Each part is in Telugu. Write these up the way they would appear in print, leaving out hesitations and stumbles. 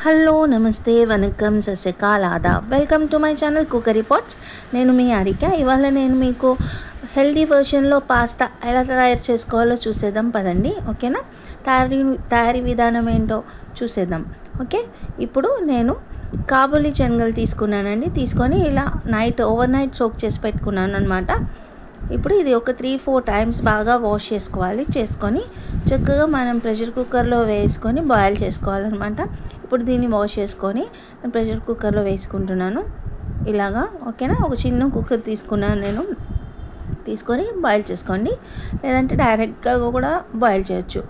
Hello namaste vanakkam sat sri akal adaab welcome to my channel cookery pots. నేను మీ అరిక. ఇవాళ నేను మీకు హెల్దీ వర్షన్లో పాస్తా ఎలా తయారు చేసుకోవాలో చూసేద్దాం పదండి. ఓకేనా? తయారీ విధానం ఏంటో చూసేద్దాం. ఓకే, ఇప్పుడు నేను కాబూలీ శనగలు తీసుకున్నానండి. తీసుకొని ఇలా ఓవర్ నైట్ సోక్ చేసి పెట్టుకున్నాను అనమాట. ఇప్పుడు ఇది ఒక 3-4 టైమ్స్ బాగా వాష్ చేసుకోవాలి. చేసుకొని చక్కగా మనం ప్రెషర్ కుక్కర్లో వేసుకొని బాయిల్ చేసుకోవాలన్నమాట. ఇప్పుడు దీన్ని వాష్ చేసుకొని ప్రెషర్ కుక్కర్లో వేసుకుంటున్నాను ఇలాగా. ఓకేనా? ఒక చిన్న కుక్కర్ తీసుకున్నాను నేను. తీసుకొని బాయిల్ చేసుకోండి, లేదంటే డైరెక్ట్గా కూడా బాయిల్ చేయొచ్చు.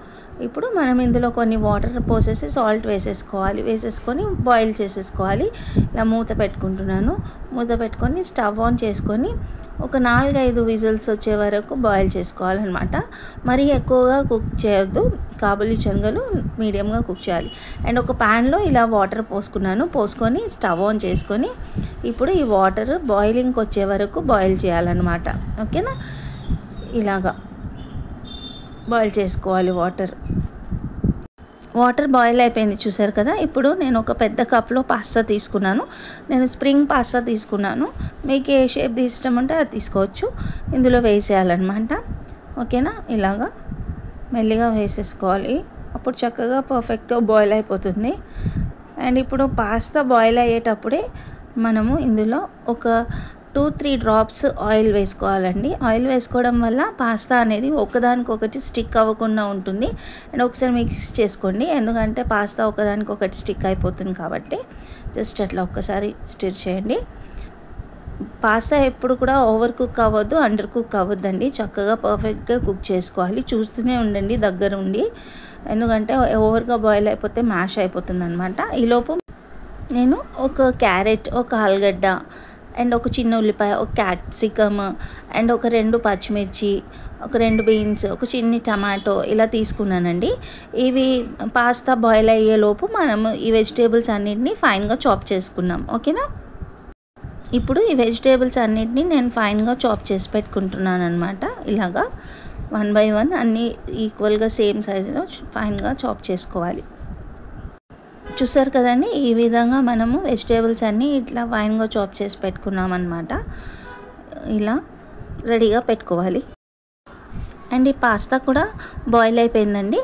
ఇప్పుడు మనం ఇందులో కొన్ని వాటర్ పోసేసి సాల్ట్ వేసేసుకొని బాయిల్ చేసేసుకోవాలి. ఇలా మూత పెట్టుకుంటున్నాను. మూత పెట్టుకొని స్టవ్ ఆన్ చేసుకొని ఒక 4-5 విజిల్స్ వచ్చే వరకు బాయిల్ చేసుకోవాలన్నమాట. మరీ ఎక్కువగా కుక్ చేయొద్దు. కాబూలీ శనగలు మీడియంగా కుక్ చేయాలి. అండ్ ఒక ప్యాన్లో ఇలా వాటర్ పోసుకొని స్టవ్ ఆన్ చేసుకొని ఇప్పుడు ఈ వాటర్ బాయిలింగ్కి వచ్చే వరకు బాయిల్ చేయాలన్నమాట. ఓకేనా? ఇలాగా బాయిల్ చేసుకోవాలి. వాటర్ బాయిల్ అయిపోయింది, చూసారు కదా. ఇప్పుడు నేను ఒక పెద్ద కప్లో పాస్తా తీసుకున్నాను. నేను స్ప్రింగ్ పాస్తా తీసుకున్నాను. మీకు ఏ షేప్ ఇష్టం ఉంటే అది తీసుకోవచ్చు. ఇందులో వేసేయాలన్నమాట. ఓకేనా? ఇలాగా మెల్లిగా వేసేసుకోవాలి. అప్పుడు చక్కగా పర్ఫెక్ట్గా బాయిల్ అయిపోతుంది. అండ్ ఇప్పుడు పాస్తా బాయిల్ అయ్యేటప్పుడే మనము ఇందులో ఒక 2-3 డ్రాప్స్ ఆయిల్ వేసుకోవాలండి. ఆయిల్ వేసుకోవడం వల్ల పాస్తా అనేది ఒకదానికొకటి స్టిక్ అవ్వకుండా ఉంటుంది. అండ్ ఒకసారి మిక్స్ చేసుకోండి, ఎందుకంటే పాస్తా ఒకదానికొకటి స్టిక్ అయిపోతుంది కాబట్టి. జస్ట్ అట్లా ఒక్కసారి స్టిర్ చేయండి. పాస్తా ఎప్పుడు కూడా ఓవర్ కుక్ అవ్వద్దు, అండర్ కుక్ అవ్వద్దండి. చక్కగా పర్ఫెక్ట్గా కుక్ చేసుకోవాలి. చూస్తూనే ఉండండి దగ్గర ఉండి, ఎందుకంటే ఓవర్గా బాయిల్ అయిపోతే మ్యాష్ అయిపోతుంది అనమాట. ఈలోపు నేను ఒక క్యారెట్, ఒక ఆలుగడ్డ అండ్ ఒక చిన్న ఉల్లిపాయ, ఒక క్యాప్సికమ్ అండ్ ఒక 2 పచ్చిమిర్చి, ఒక 2 బీన్స్, ఒక చిన్ని టమాటో ఇలా తీసుకున్నానండి. ఇవి పాస్తా బాయిల్ అయ్యేలోపు మనము ఈ వెజిటేబుల్స్ అన్నిటిని ఫైన్గా చాప్ చేసుకున్నాం. ఓకేనా? ఇప్పుడు ఈ వెజిటేబుల్స్ అన్నిటిని నేను ఫైన్గా చాప్ చేసి పెట్టుకుంటున్నాను అనమాట. ఇలాగా 1 by 1 అన్నీ ఈక్వల్గా సేమ్ సైజులో ఫైన్గా చాప్ చేసుకోవాలి. చూసారు కదండి, ఈ విధంగా మనము వెజిటేబుల్స్ అన్నీ ఇట్లా ఫైన్గా చాప్ చేసి పెట్టుకున్నాం అనమాట. ఇలా రెడీగా పెట్టుకోవాలి. అండ్ ఈ పాస్తా కూడా బాయిల్ అయిపోయిందండి.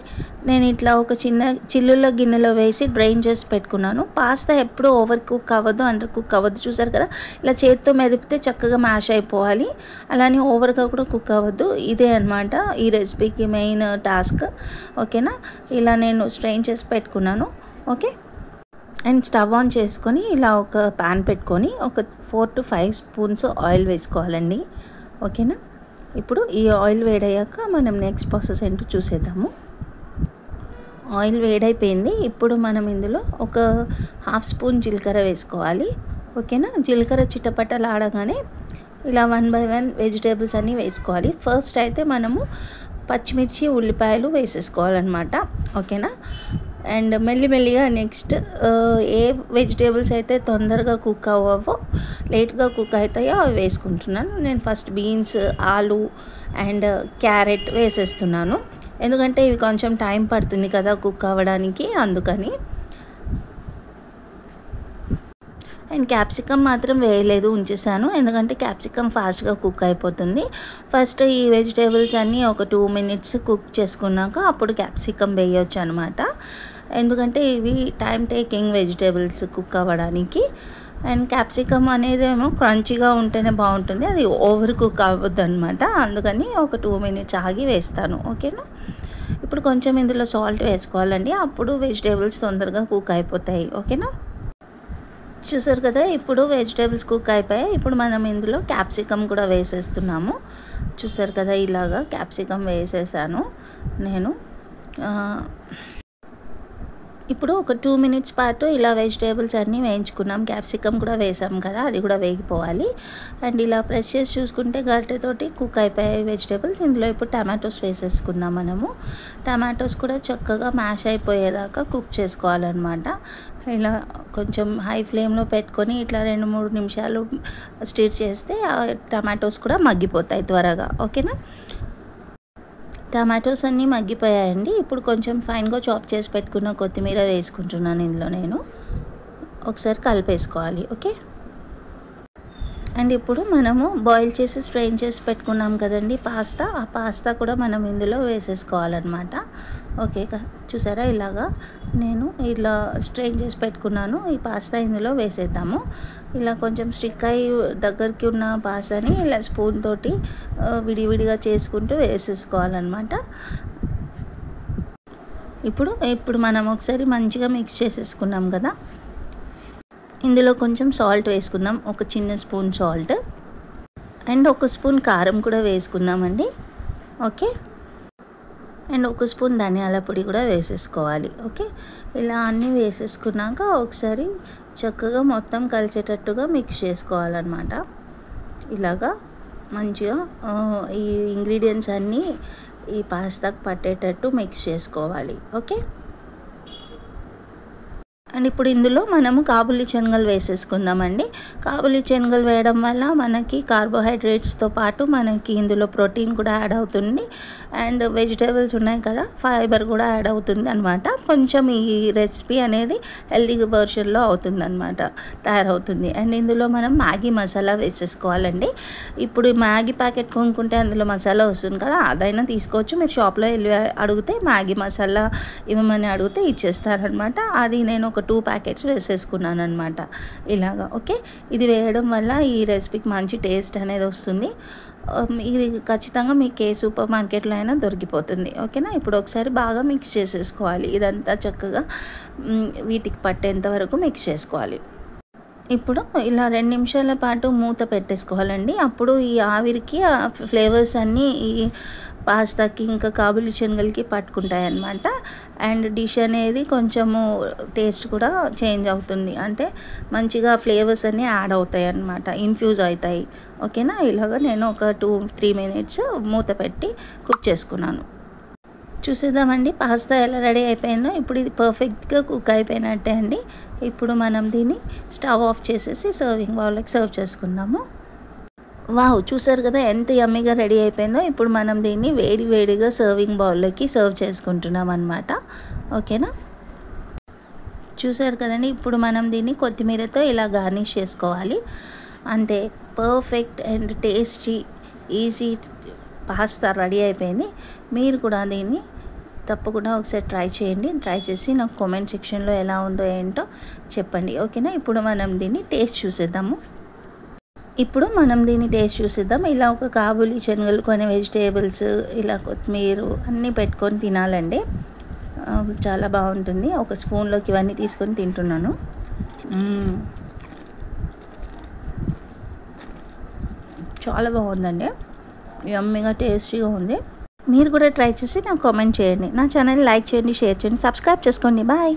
నేను ఇట్లా ఒక చిన్న చిల్లుల గిన్నెలో వేసి డ్రైన్ చేసి పెట్టుకున్నాను. పాస్తా ఎప్పుడూ ఓవర్ కుక్ అవ్వద్దు, అండర్ కుక్ అవ్వద్దు. చూసారు కదా, ఇలా చేతితో మెదిపితే చక్కగా మ్యాష్ అయిపోవాలి. అలానే ఓవర్గా కూడా కుక్ అవ్వద్దు. ఇదే అనమాట ఈ రెసిపీకి మెయిన్ టాస్క్. ఓకేనా? ఇలా నేను స్ట్రెయిన్ చేసి పెట్టుకున్నాను. ఓకే, అండ్ స్టవ్ ఆన్ చేసుకొని ఇలా ఒక ప్యాన్ పెట్టుకొని ఒక 4-5 స్పూన్స్ ఆయిల్ వేసుకోవాలండి. ఓకేనా? ఇప్పుడు ఈ ఆయిల్ వేడయ్యాక మనం నెక్స్ట్ ప్రాసెస్ ఏంటో చూసేద్దాము. ఆయిల్ వేడైపోయింది. ఇప్పుడు మనం ఇందులో ఒక 1/2 స్పూన్ జీలకర్ర వేసుకోవాలి. ఓకేనా? జీలకర్ర చిటపటలాడగానే ఇలా 1 by 1 వెజిటేబుల్స్ అన్నీ వేసుకోవాలి. ఫస్ట్ అయితే మనము పచ్చిమిర్చి, ఉల్లిపాయలు వేసేసుకోవాలన్నమాట. ఓకేనా? అండ్ మెల్లిమెల్లిగా నెక్స్ట్ ఏ వెజిటేబుల్స్ అయితే తొందరగా కుక్ అవ్వవో, లేట్గా కుక్ అవుతాయో అవి వేసుకుంటున్నాను. నేను ఫస్ట్ బీన్స్, ఆలు అండ్ క్యారెట్ వేసేస్తున్నాను, ఎందుకంటే ఇవి కొంచెం టైం పడుతుంది కదా కుక్ అవ్వడానికి, అందుకని. అండ్ క్యాప్సికమ్ మాత్రం వేయలేదు, ఉంచేసాను, ఎందుకంటే క్యాప్సికమ్ ఫాస్ట్గా కుక్ అయిపోతుంది. ఫస్ట్ ఈ వెజిటేబుల్స్ అన్నీ ఒక 2 minutes కుక్ చేసుకున్నాక అప్పుడు క్యాప్సికమ్ వేయవచ్చు అనమాట, ఎందుకంటే ఇవి టైం టేకింగ్ వెజిటేబుల్స్ కుక్ అవ్వడానికి. అండ్ క్యాప్సికమ్ అనేది ఏమో క్రంచీగా ఉంటేనే బాగుంటుంది, అది ఓవర్ కుక్ అవ్వద్దు అనమాట, అందుకని ఒక 2 minutes ఆగి వేస్తాను. ఓకేనా? ఇప్పుడు కొంచెం ఇందులో సాల్ట్ వేసుకోవాలండి, అప్పుడు వెజిటేబుల్స్ తొందరగా కుక్ అయిపోతాయి. ఓకేనా? చూసారు కదా, ఇప్పుడు వెజిటేబుల్స్ కుక్ అయిపోయాయి. ఇప్పుడు మనం ఇందులో క్యాప్సికమ్ కూడా వేసేస్తున్నాము. చూసారు కదా, ఇలాగా క్యాప్సికమ్ వేసేసాను నేను. ఇప్పుడు ఒక 2 minutes పాటు ఇలా వెజిటేబుల్స్ అన్నీ వేయించుకున్నాం. క్యాప్సికమ్ కూడా వేసాం కదా, అది కూడా వేగిపోవాలి. అండ్ ఇలా ప్రెస్ చేసి చూసుకుంటే గరిటెతోటి కుక్ అయిపోయాయి వెజిటేబుల్స్. ఇందులో ఇప్పుడు టమాటోస్ వేసేసుకుందాం మనము. టమాటోస్ కూడా చక్కగా మ్యాష్ అయిపోయేదాకా కుక్ చేసుకోవాలన్నమాట. ఇలా కొంచెం హై ఫ్లేమ్లో పెట్టుకొని ఇట్లా 2-3 నిమిషాలు స్టిర్ చేస్తే టమాటోస్ కూడా మగ్గిపోతాయి త్వరగా. ఓకేనా? టమాటోస్ అన్నీ మగ్గిపోయాయండి. ఇప్పుడు కొంచెం ఫైన్గా చాప్ చేసి పెట్టుకున్న కొత్తిమీర వేసుకుంటున్నాను ఇందులో నేను. ఒకసారి కలిపేసుకోవాలి. ఓకే. అండ్ ఇప్పుడు మనము బాయిల్ చేసి స్ట్రెయిన్ చేసి పెట్టుకున్నాం కదండి పాస్తా, ఆ పాస్తా కూడా మనం ఇందులో వేసేసుకోవాలన్నమాట. ఓకే, చూసారా ఇలాగా నేను ఇలా స్ట్రెయిన్ చేసి పెట్టుకున్నాను. ఈ పాస్తా ఇందులో వేసేద్దాము. ఇలా కొంచెం స్టిక్ అయ్యి దగ్గరికి ఉన్న పాస్తాని ఇలా స్పూన్ తోటి విడివిడిగా చేసుకుంటూ వేసేసుకోవాలన్నమాట. ఇప్పుడు మనం ఒకసారి మంచిగా మిక్స్ చేసేసుకున్నాం కదా. ఇందులో కొంచెం సాల్ట్ వేసుకుందాం, ఒక చిన్న స్పూన్ సాల్ట్ అండ్ ఒక స్పూన్ కారం కూడా వేసుకుందామండి. ఓకే. అండ్ ఒక స్పూన్ ధనియాల పొడి కూడా వేసేసుకోవాలి. ఓకే, ఇలా అన్నీ వేసేసుకున్నాక ఒకసారి చక్కగా మొత్తం కలిసేటట్టుగా మిక్స్ చేసుకోవాలన్నమాట. ఇలాగా మంచిగా ఈ ఇంగ్రీడియంట్స్ అన్నీ ఈ పాస్తాకు పట్టేటట్టు మిక్స్ చేసుకోవాలి. ఓకే. అండ్ ఇప్పుడు ఇందులో మనము కాబూలి శనగలు వేసేసుకుందామండి. కాబూలి శనగలు వేయడం వల్ల మనకి కార్బోహైడ్రేట్స్తో పాటు మనకి ఇందులో ప్రోటీన్ కూడా యాడ్ అవుతుంది అండ్ వెజిటేబుల్స్ ఉన్నాయి కదా, ఫైబర్ కూడా యాడ్ అవుతుంది అనమాట. కొంచెం ఈ రెసిపీ అనేది హెల్తీ వర్షన్లో అవుతుందన్నమాట, తయారవుతుంది. అండ్ ఇందులో మనం మ్యాగీ మసాలా వేసేసుకోవాలండి. ఇప్పుడు మ్యాగీ ప్యాకెట్ కొనుక్కుంటే అందులో మసాలా వస్తుంది కదా, అదైనా తీసుకోవచ్చు. మీరు షాప్లో వెళ్ళి అడిగితే మ్యాగీ మసాలా ఇవ్వమని అడిగితే ఇచ్చేస్తారనమాట. అది నేను ఒక 2 ప్యాకెట్స్ వేసేసుకున్నాను అనమాట ఇలాగా. ఓకే, ఇది వేయడం వల్ల ఈ రెసిపీకి మంచి టేస్ట్ అనేది వస్తుంది. ఇది ఖచ్చితంగా మీకు ఏ సూపర్ మార్కెట్లో అయినా దొరికిపోతుంది. ఓకేనా. ఇప్పుడు ఒకసారి బాగా మిక్స్ చేసేసుకోవాలి. ఇదంతా చక్కగా వీటికి పట్టేంత వరకు మిక్స్ చేసుకోవాలి. ఇప్పుడు ఇలా 2 నిమిషాల పాటు మూత పెట్టేసుకోవాలండి. అప్పుడు ఈ ఆవిరికి ఫ్లేవర్స్ అన్నీ ఈ పాస్తాకి ఇంకా కాబూలి శనగలకి పట్టుకుంటాయి అన్నమాట. అండ్ డిష్ అనేది కొంచెము టేస్ట్ కూడా చేంజ్ అవుతుంది, అంటే మంచిగా ఫ్లేవర్స్ అన్నీ యాడ్ అవుతాయి అన్నమాట, ఇన్ఫ్యూజ్ అవుతాయి. ఓకేనా. ఇలాగ నేను ఒక 2-3 మినిట్స్ మూత పెట్టి కుక్ చేసుకున్నాను. చూసేద్దామండి పాస్తా ఎలా రెడీ అయిపోయిందో. ఇప్పుడు ఇది పర్ఫెక్ట్గా కుక్ అయిపోయినట్టే అండి. ఇప్పుడు మనం దీన్ని స్టవ్ ఆఫ్ చేసేసి సర్వింగ్ బౌల్లోకి సర్వ్ చేసుకుందాము. వావ్, చూసారు కదా ఎంత యమ్మీగా రెడీ అయిపోయిందో. ఇప్పుడు మనం దీన్ని వేడిగా సర్వింగ్ బౌల్లోకి సర్వ్ చేసుకుంటున్నాం అన్నమాట. ఓకేనా. చూసారు కదండి. ఇప్పుడు మనం దీన్ని కొత్తిమీరతో ఇలా గార్నిష్ చేసుకోవాలి. అంతే, perfect and tasty easy pasta ready అయిపోయింది. మీరు కూడా దీన్ని తప్పకుండా ఒకసారి ట్రై చేయండి. ట్రై చేసి నాకు కామెంట్ సెక్షన్లో ఎలా ఉందో ఏంటో చెప్పండి. ఓకేనా. ఇప్పుడు మనం దీన్ని టేస్ట్ చూసేద్దాము. ఇలా ఒక కాబూలి శనగలు, కొన్ని వెజిటేబుల్స్, ఇలా కొత్తిమీర అన్నీ పెట్టుకొని తినాలండి. చాలా బాగుంటుంది. ఒక స్పూన్లోకి ఇవన్నీ తీసుకొని తింటున్నాను. చాలా బాగుందండి, యమ్మీగా టేస్టీగా ఉంది. మీరు కూడా ట్రై చేసి నాకు కామెంట్ చేయండి. నా ఛానల్ లైక్ చేయండి, షేర్ చేయండి, సబ్స్క్రైబ్ చేసుకోండి. బాయ్.